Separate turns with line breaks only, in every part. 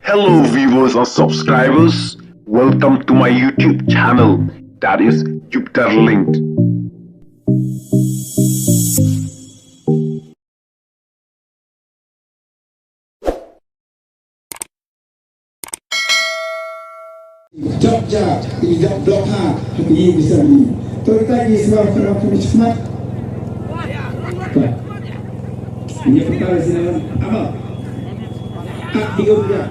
Hello viewers or subscribers, welcome to my YouTube channel, that is Jupiter Linked.
Jogja, tidak Doha, ini bisa ini. Terkait sebab kenapa cepat. Ini perkara sinar apa? Tiga bulan.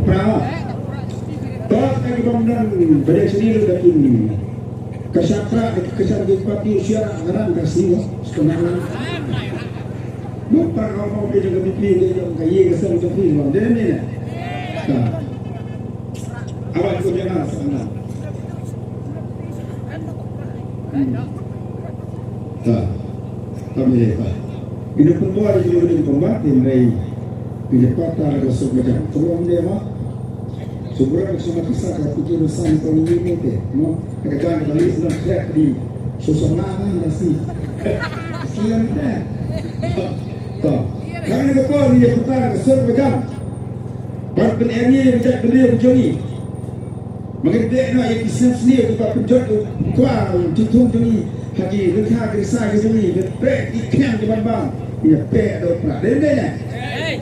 Berapa? Toh kaki bangunan pada sendiri dah ini. Kesatra parti usia ngaran kasih sebenarnya. Bukan kalau mau kerja dipilih yang kaya kesal dipilih, dia ni. Awak ikut jangan sana. Kami lepas. Ini perempuan juga di tempat ini. Ini patah ada sebagainya. Tolong dia mah. Sebenarnya semua kisah kalau fikir usaha tahun ini ke, no, kerjaan kali sedang kerja di suasana nasi. Siang dah. Kau, kami berkau ni pertama sebagainya. Parti ini menjadi beliau berjoni. Mengenai nak yang kisah sendiri kita berjoni. Kuah tutung joni. Haji lekah kisah joni. Berpek ikan di bawah. Ia pek doa. Dendanya.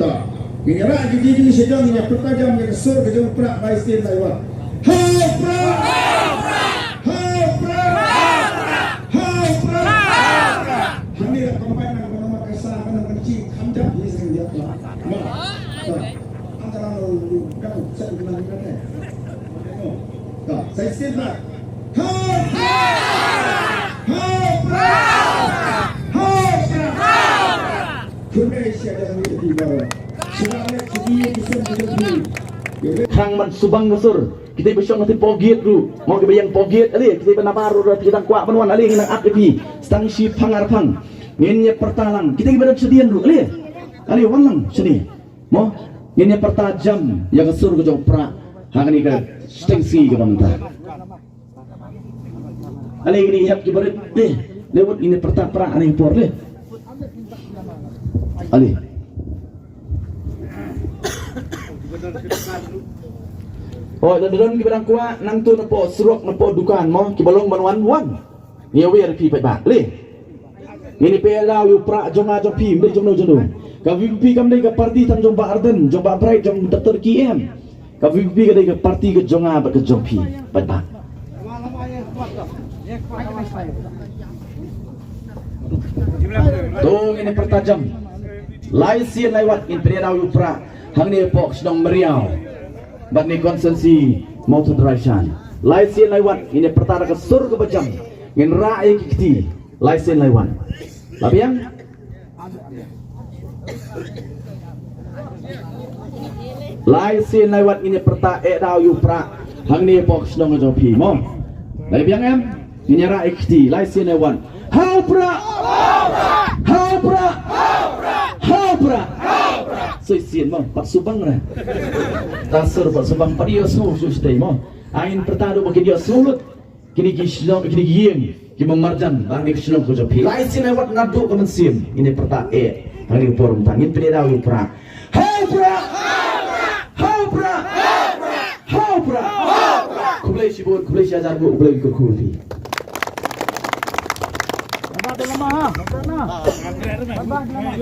Kau. Ini lah jadi sedang ini pertajam yang sur ke jauh perak baistin lewat. Hai perak, hai perak, hai perak. Kami dah komplain dengan nama kesah dengan benci kamjat ini sengaja. Antara lalu kamu saya bilang kata. Tak, saya istilah. Hai perak, hai perak. Indonesia dah menjadi baru.
Hang man subang ngasur kita besok nanti pogiet dulu mau kebayang pogiet ali kita benabaru kita kuat penuan ali nang aktivi stang si pangarpang nginnya pertalang kita ibarat sedian dulu ali walang sedi mau nginnya pertajam yang ngasur ke jauh pra hang ni ke stengsi ke bangta ali ini hap ibarat lewat ini pertapra ani por ali oh, dan kita kuat nang tu nampak seruk nampak dukan mau kibalong banwan wan. Ni aware pi pai ba le. Ini pela yu pra jonga jong pi mbe jong no jono. Ka VP kam dei ka parti tan jong ba arden jong ba bright jong Dr. KM. Ka VP ka dei ka parti ke jonga ba ke jong pi pai ba. Tong ini pertajam. Lai sien lewat in pela yu pra hang ni pok sedang meriau. Bat ni konsensi motor draisan. Laisen lewat ini pertara ke sur ke bejam. Ngin ra'i kiti. Laisen lewat. Tapi yang laisen lewat ini perta dau yu pra. Hang ni pok sedang jopi mo. Tapi yang em ini ra'i kiti. Laisen lewat. Hau pra. Hau pra. Hau pra. Sesian mo pak subang na. Tasur pak subang padio semua sustai mo. Angin pertado bagi dia sulut. Kini kislong kini gieng. Kini memarjan bang ni kislong ko jopi. Laisin lewat ngaduk ke mensim. Ini perta Angin forum tangin penedau pra. Hau pra. Hau pra. Hau pra. Kublai sibut kublai ajar bu kublai ikut kulfi. Lambat lama ha. Lambat lama.